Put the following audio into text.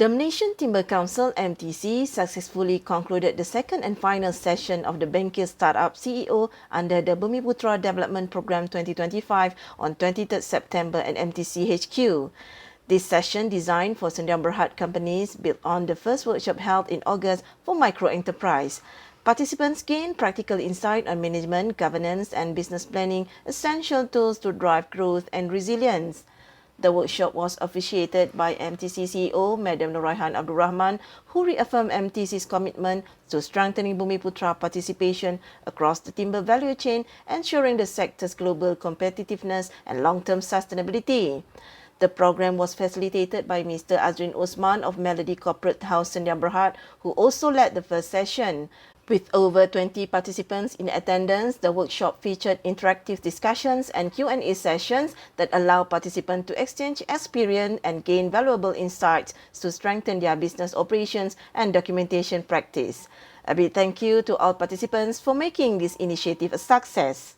The Malaysian Timber Council (MTC) successfully concluded the second and final session of the Bengkel Start Up CEO under the Bumiputera Development Programme 2025 on 23rd September at MTC HQ. This session, designed for Sdn Bhd companies, built on the first workshop held in August for micro-enterprise. Participants gained practical insight on management, governance and business planning, essential tools to drive growth and resilience. The workshop was officiated by MTC CEO, Madam Noraihan Abdul Rahman, who reaffirmed MTC's commitment to strengthening Bumiputera participation across the timber value chain, ensuring the sector's global competitiveness and long-term sustainability. The program was facilitated by Mr. Azrin Osman of Melody Corporate House Sdn Bhd, who also led the first session. With over 20 participants in attendance, the workshop featured interactive discussions and Q&A sessions that allow participants to exchange experience and gain valuable insights to strengthen their business operations and documentation practice. A big thank you to all participants for making this initiative a success.